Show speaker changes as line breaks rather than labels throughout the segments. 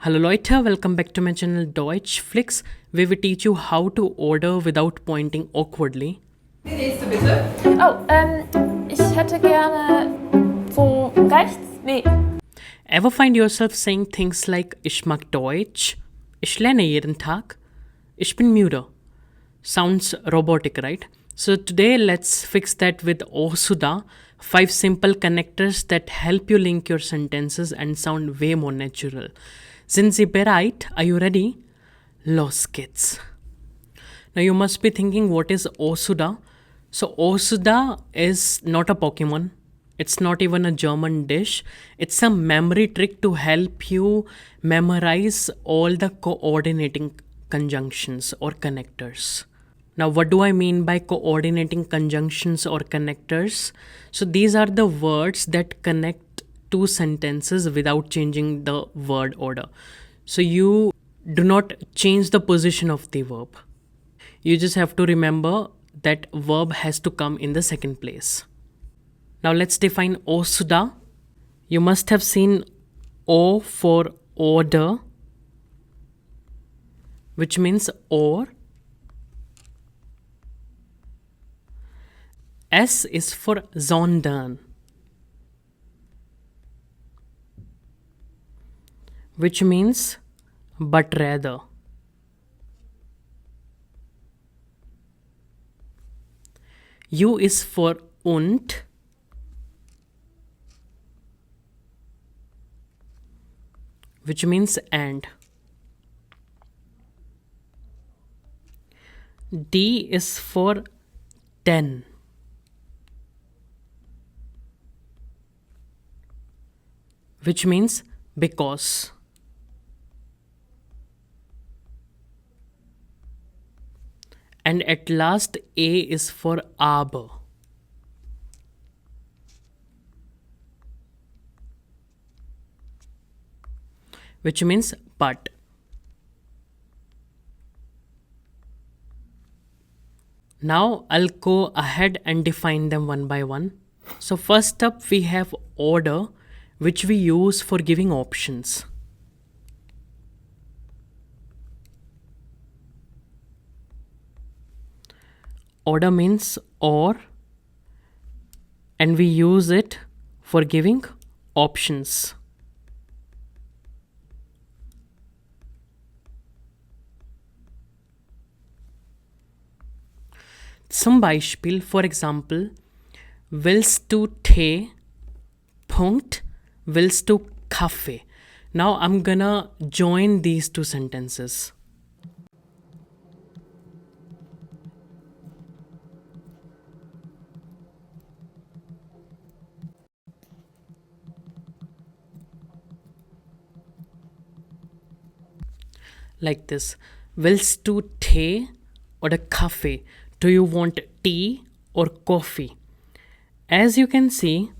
Hallo Leute, welcome back to my channel Deutsch Flicks, where we teach you how to order without pointing awkwardly.
Die nächste bitte.
Ich hätte gerne so rechts. Nee.
Ever find yourself saying things like Ich mag Deutsch, ich lerne jeden Tag, ich bin müde? Sounds robotic, right? So today let's fix that with OSUDA, 5 simple connectors that help you link your sentences and sound way more natural. Sind Sie bereit? Are you ready? Los geht's. Now you must be thinking, what is OSUDA? So OSUDA is not a Pokemon. It's not even a German dish. It's a memory trick to help you memorize all the coordinating conjunctions or connectors. Now, what do I mean by coordinating conjunctions or connectors? So these are the words that connect two sentences without changing the word order. So you do not change the position of the verb. You just have to remember that verb has to come in the second place. Now let's define OSUDA. You must have seen O for order, which means or. S is for sondern, which means but rather. U is for und, which means and. D is for denn, which means because. And at last, A is for aber, which means but. Now I'll go ahead and define them one by one. So first up we have order, which we use for giving options. Order means or, and we use it for giving options. Zum Beispiel, for example, willst du Tee? Punkt. Willst du Kaffee? Now I'm gonna join these two sentences. Like this. Willst du Tee oder Kaffee? Do you want tea or coffee? As you can see,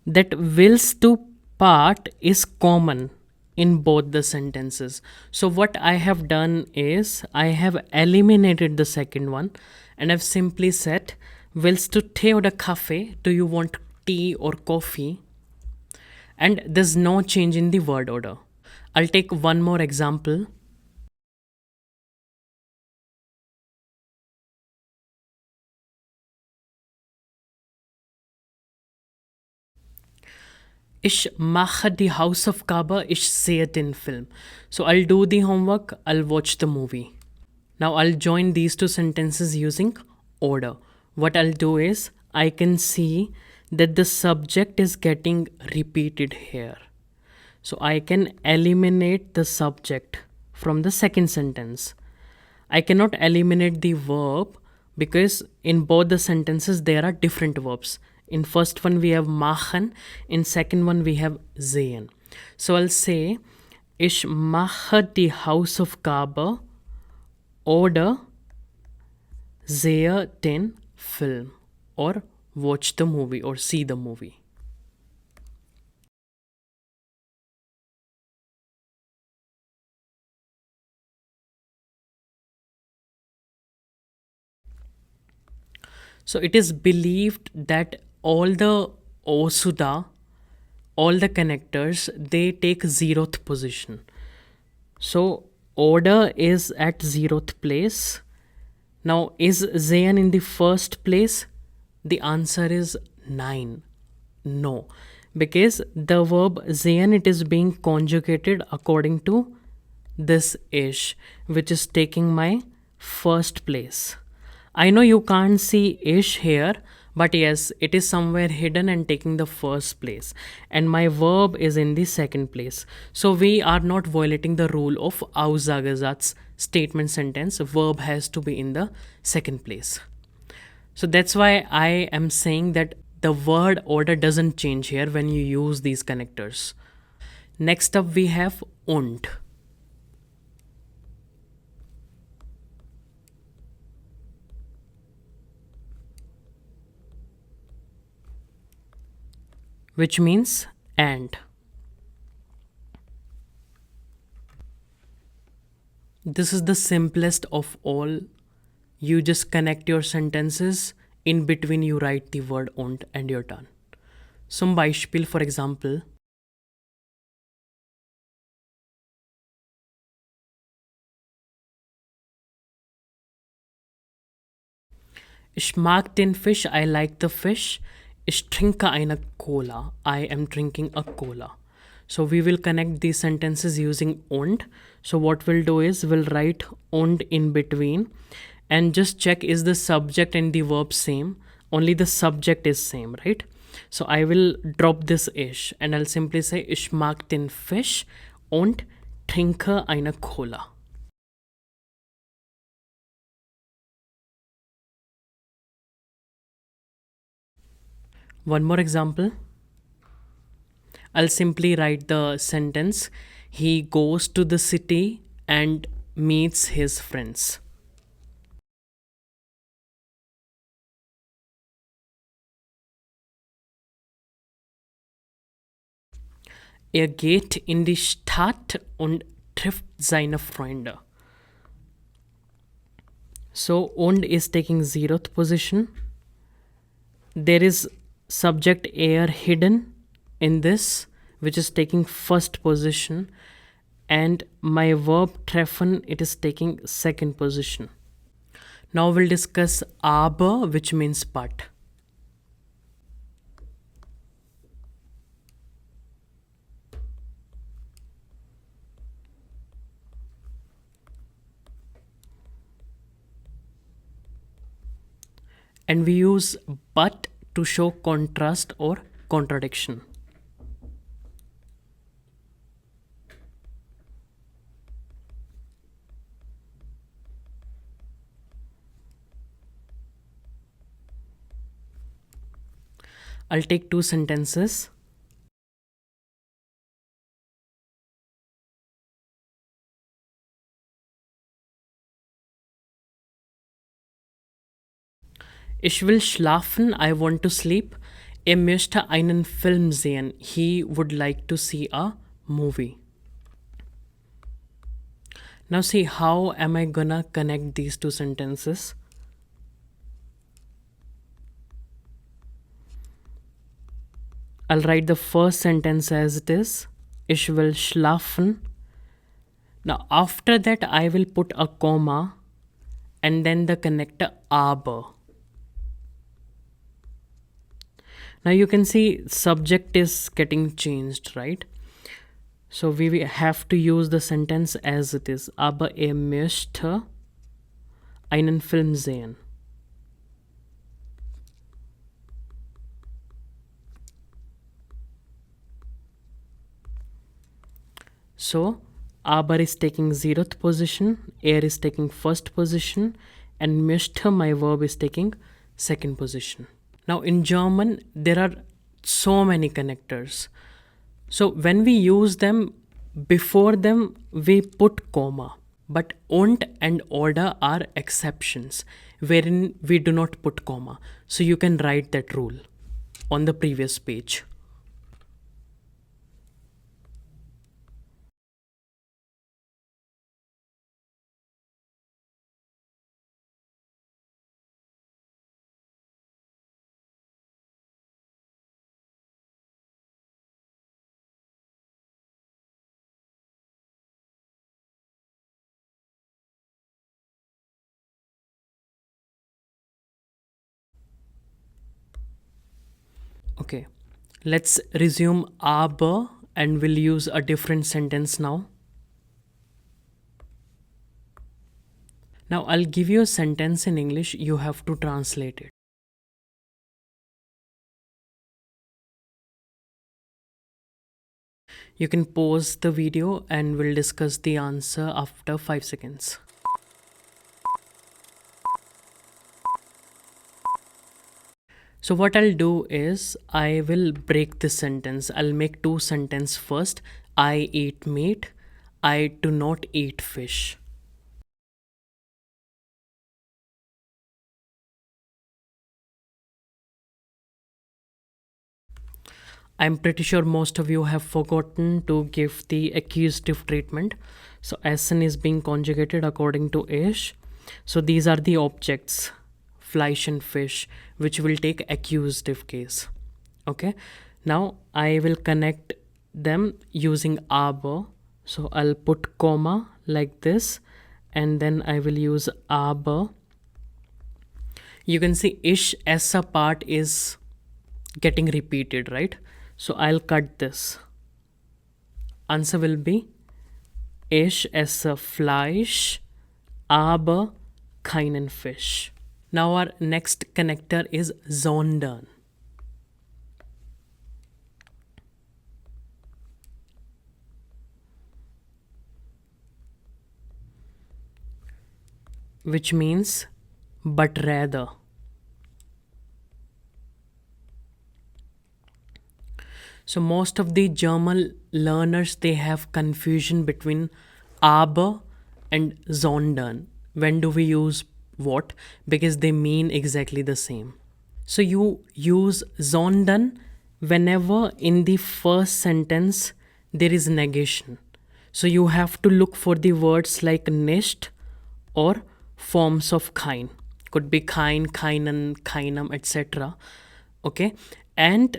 that willst du part is common in both the sentences. So what I have done is I have eliminated the second one and I've simply said willst du Tee oder Kaffee? Do you want tea or coffee? And there's no change in the word order. I'll take one more example. Ich mache die Hausaufgabe, ich sehe den Film. So I'll do the homework, I'll watch the movie. Now I'll join these two sentences using order. What I'll do is, I can see that the subject is getting repeated here. So I can eliminate the subject from the second sentence. I cannot eliminate the verb because in both the sentences there are different verbs. In first one we have machen, in second one we have sehen. So I'll say, ich mache die Hausaufgabe oder sehe den Film, or watch the movie or see the movie. So it is believed that all the OSUDA, all the connectors, they take 0th position. So order is at 0th place. Now, is Zayn in the first place? The answer is 9. No, because the verb Zayn, it is being conjugated according to this ish, which is taking my first place. I know you can't see ish here, but yes, it is somewhere hidden and taking the first place. And my verb is in the second place. So we are not violating the rule of Aussagensatz statement sentence. Verb has to be in the second place. So that's why I am saying that the word order doesn't change here when you use these connectors. Next up we have und. Which means and. This is the simplest of all. You just connect your sentences, in between you write the word und and you're done. Zum Beispiel, for example, ich mag den Fisch, I like the fish. Ich trinke eine Cola, I am drinking a cola. So we will connect these sentences using und. So what we'll do is we'll write und in between and just check is the subject and the verb same. Only the subject is same, right? So I will drop this ish and I'll simply say ich mag den Fisch und trinke eine Cola. One more example. I'll simply write the sentence. He goes to the city and meets his friends. Er geht in die Stadt und trifft seine Freunde. So und is taking 0th position. There is subject er hidden in this, which is taking first position, and my verb treffen, it is taking second position. Now we'll discuss aber, which means but. And we use but to show contrast or contradiction. I'll take two sentences. Ich will schlafen, I want to sleep. Er möchte einen Film sehen. He would like to see a movie. Now see, how am I gonna connect these two sentences? I'll write the first sentence as it is. Ich will schlafen. Now after that I will put a comma and then the connector aber. Now you can see subject is getting changed, right? So we have to use the sentence as it is. Aber möchte einen Film sehen. So aber is taking 0th position, er is taking first position, and möchte, my verb, is taking second position. Now in German, there are so many connectors. So when we use them, before them we put comma. But und and oder are exceptions, wherein we do not put comma. So you can write that rule on the previous page. Okay, let's resume aber and we'll use a different sentence now. Now I'll give you a sentence in English, you have to translate it. You can pause the video and we'll discuss the answer after 5 seconds. So what I'll do is I will break this sentence. I'll make two sentences first. I eat meat. I do not eat fish. I'm pretty sure most of you have forgotten to give the accusative treatment. So SN is being conjugated according to ish. So these are the objects, fleisch and fish, which will take accusative case. Okay. Now I will connect them using aber. So I'll put comma like this and then I will use aber. You can see ish as a part is getting repeated, right? So I'll cut this. Answer will be ich esse Fleisch, aber keinen Fisch. Now our next connector is sondern. Which means but rather. So most of the German learners, they have confusion between aber and sondern. When do we use what? Because they mean exactly the same. So you use sondern whenever in the first sentence there is negation. So you have to look for the words like nicht or forms of kein. Could be kein, keinen, keinem, etc. Okay, and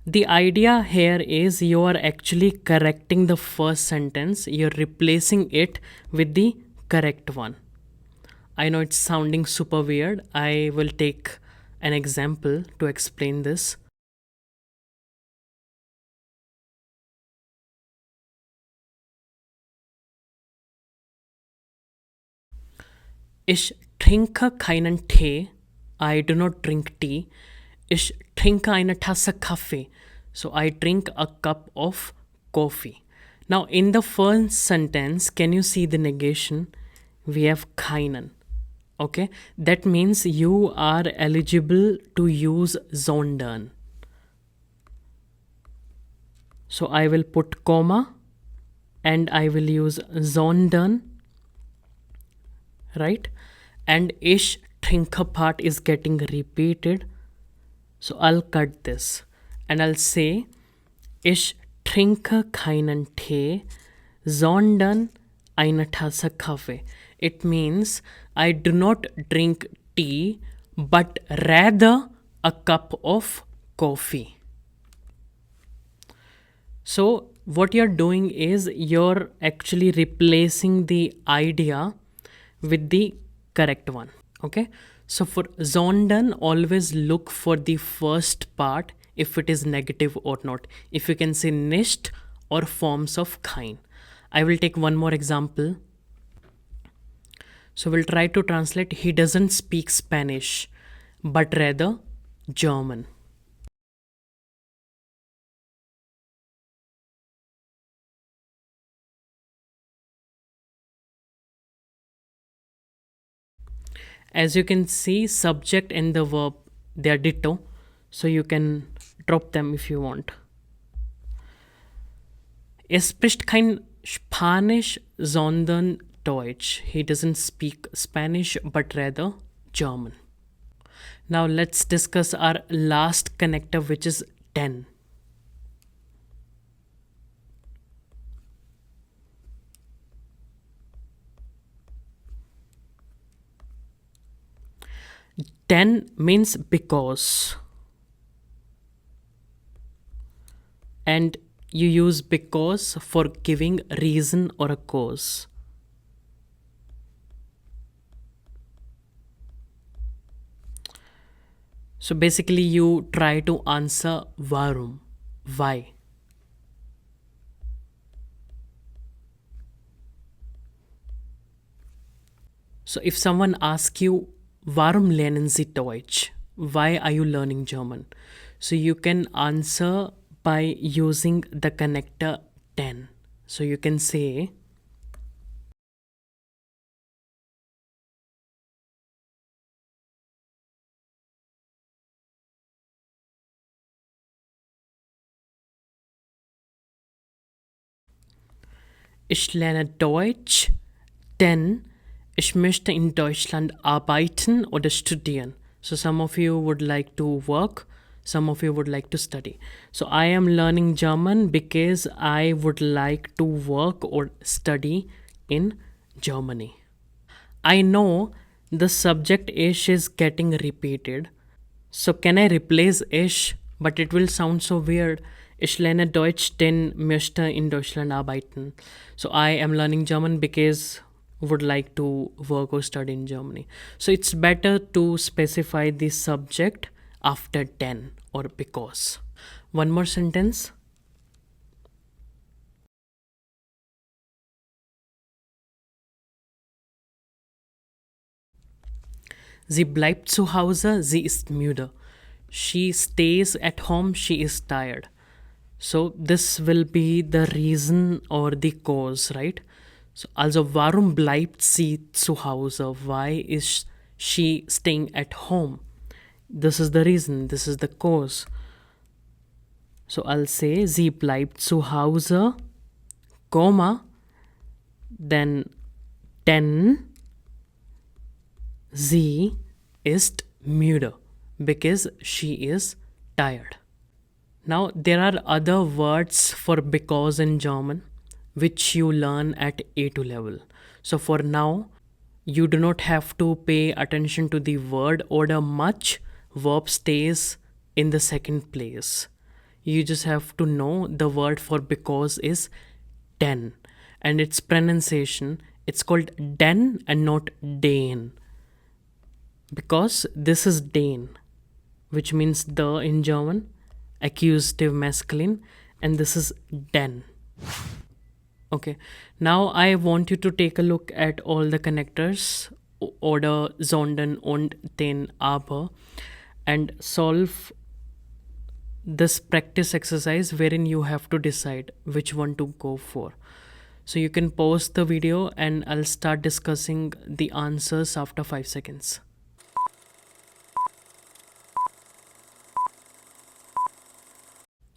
the idea here is you are actually correcting the first sentence, you're replacing it with the correct one. I know it's sounding super weird. I will take an example to explain this. Ich trinke keinen Tee. I do not drink tea. Ich trinke eine Tasse Kaffee. So I drink a cup of coffee. Now in the first sentence, can you see the negation? We have keinen. Okay, that means you are eligible to use sondern. So I will put comma and I will use sondern, right? And ich trinke part is getting repeated. So I'll cut this and I'll say ich trinke keinen Tee, sondern eine Tasse Kaffee. It means I do not drink tea, but rather a cup of coffee. So what you're doing is you're actually replacing the idea with the correct one. Okay, so for sondern, always look for the first part if it is negative or not. If you can say nicht or forms of kein. I will take one more example. So we'll try to translate. He doesn't speak Spanish, but rather German. As you can see, subject and the verb, they are ditto. So you can drop them if you want. Er spricht kein Spanisch, sondern Deutsch. He doesn't speak Spanish, but rather German. Now let's discuss our last connector, which is denn. Denn means because. And you use because for giving reason or a cause. So basically, you try to answer warum, why. So if someone asks you, warum lernen Sie Deutsch? Why are you learning German? So you can answer by using the connector denn. So you can say, ich lerne Deutsch, denn ich möchte in Deutschland arbeiten oder studieren. So some of you would like to work, some of you would like to study. So I am learning German because I would like to work or study in Germany. I know the subject ish is getting repeated. So can I replace ish? But it will sound so weird. Ich lerne Deutsch, denn möchte in Deutschland arbeiten. So I am learning German because would like to work or study in Germany. So it's better to specify the subject after denn or because. One more sentence. Sie bleibt zu Hause, sie ist müde. She stays at home, she is tired. So this will be the reason or the cause, right? So also warum bleibt sie zu Hause? Why is she staying at home? This is the reason, this is the cause. So I'll say sie bleibt zu Hause, Komma, then denn sie ist müde because she is tired. Now, there are other words for because in German which you learn at A2 level. So, for now, you do not have to pay attention to the word order much. Verb stays in the second place. You just have to know the word for because is den, and its pronunciation, it's called den and not den, because this is den, which means the in German, accusative masculine, and this is den. Okay, now I want you to take a look at all the connectors, oder, sondern, und, denn, aber, and solve this practice exercise wherein you have to decide which one to go for. So you can pause the video and I'll start discussing the answers after 5 seconds.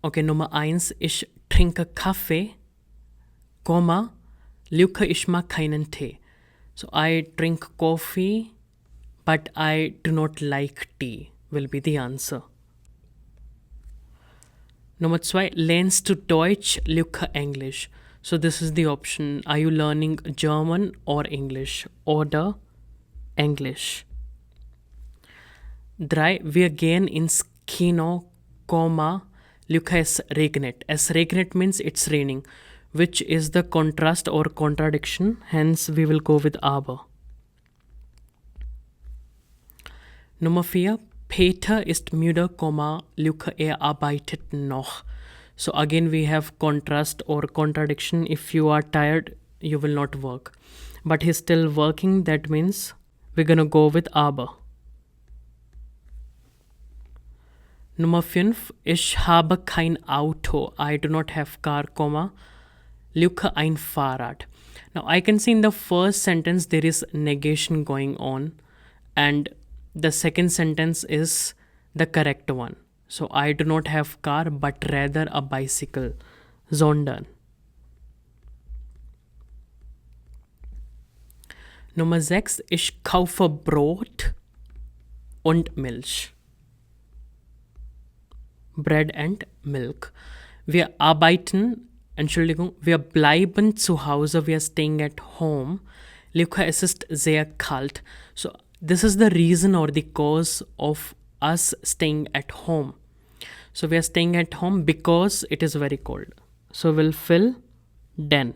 Okay, Nummer 1, ich trinke Kaffee, Komma, Luke, ich mag keinen Tee. So I drink coffee, but I do not like tea, will be the answer. Nummer 2, lernst du Deutsch, Luke, English. So this is the option. Are you learning German or English? Oder English. 3, wir gehen ins Kino, Komma, Luke, es regnet. Es regnet means it's raining, which is the contrast or contradiction. Hence, we will go with aber. Nummer 4. Peter ist müde, Luke, arbeitet noch. So again, we have contrast or contradiction. If you are tired, you will not work. But he's still working, that means we're gonna go with aber. Nummer 5. Ich habe kein Auto. I do not have car, Luke, ein Fahrrad. Now I can see in the first sentence there is negation going on, and the second sentence is the correct one. So I do not have car but rather a bicycle, sondern. Nummer 6. Ich kaufe Brot und Milch. Bread and milk. Wir arbeiten, Entschuldigung, wir bleiben zu Hause, we are staying at home. Luke, es ist sehr kalt. So this is the reason or the cause of us staying at home. So we are staying at home because it is very cold. So we'll fill den.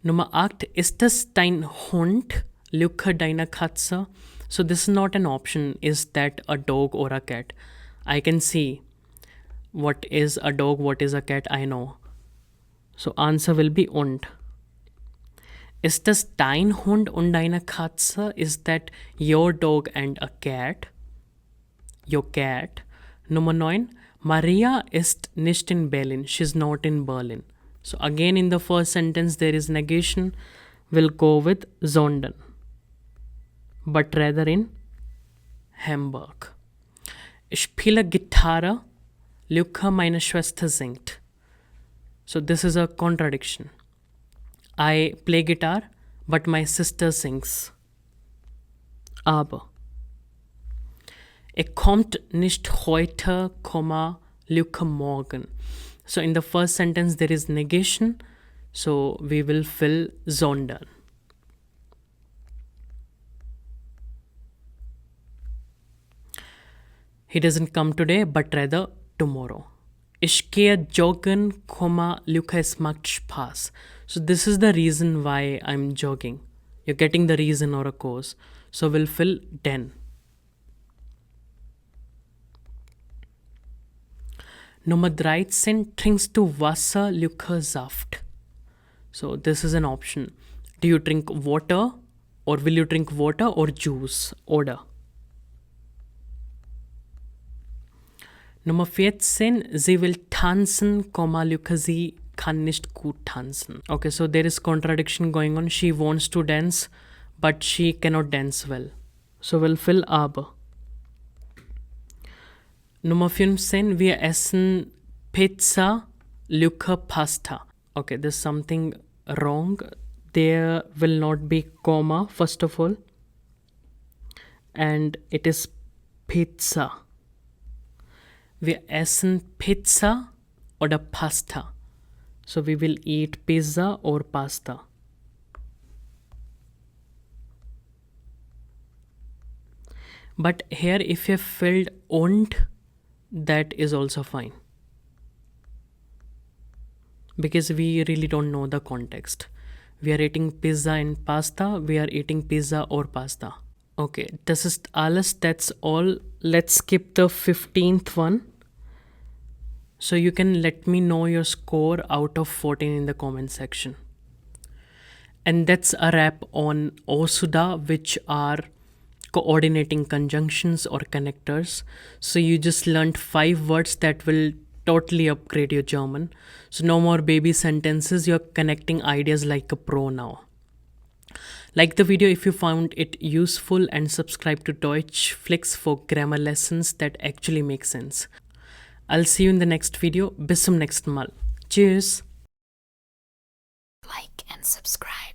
Nummer 8. Ist es dein Hund? Luke, deine Katze. So this is not an option. Is that a dog or a cat? I can see what is a dog, what is a cat, I know. So answer will be und. Ist das dein Hund und deine Katze? Is that your dog and a cat? Your cat. Nummer 9. Maria ist nicht in Berlin. She's not in Berlin. So again in the first sentence there is negation. We'll go with sondern. But rather in Hamburg. Ich spiele Gitarre. Luca, meine Schwester singt. So this is a contradiction. I play guitar, but my sister sings. Aber. Kommt nicht heute, Luca morgen. So in the first sentence there is negation. So we will fill sondern. He doesn't come today, but rather tomorrow. Ich gehe joggen, Luca, es macht Spaß. So this is the reason why I'm jogging. You're getting the reason or a cause. So we'll fill denn. Nummer 13. Trinkst du Wasser, Luca, Saft? So this is an option. Do you drink water, or will you drink water or juice? Oder. Nummer 14. Sie will tanzen, Luca, sie kann nicht gut tanzen. Okay, so there is contradiction going on. She wants to dance, but she cannot dance well. So we'll fill aber. Nummer 15. Wir essen Pizza, Luca, Pasta. Okay, there's something wrong. There will not be comma, first of all. And it is pizza. Wir essen Pizza oder Pasta. So we will eat pizza or pasta. But here if you filled und, that is also fine. Because we really don't know the context. We are eating pizza and pasta. We are eating pizza or pasta. Okay, das ist alles. That's all. Let's skip the 15th one. So you can let me know your score out of 14 in the comment section. And that's a wrap on OSUDA, which are coordinating conjunctions or connectors. So you just learned 5 words that will totally upgrade your German. So no more baby sentences. You're connecting ideas like a pro now. Like the video if you found it useful, and subscribe to Deutsch Flicks for grammar lessons that actually make sense. I'll see you in the next video. Bis zum nächsten Mal. Tschüss.
Like and subscribe.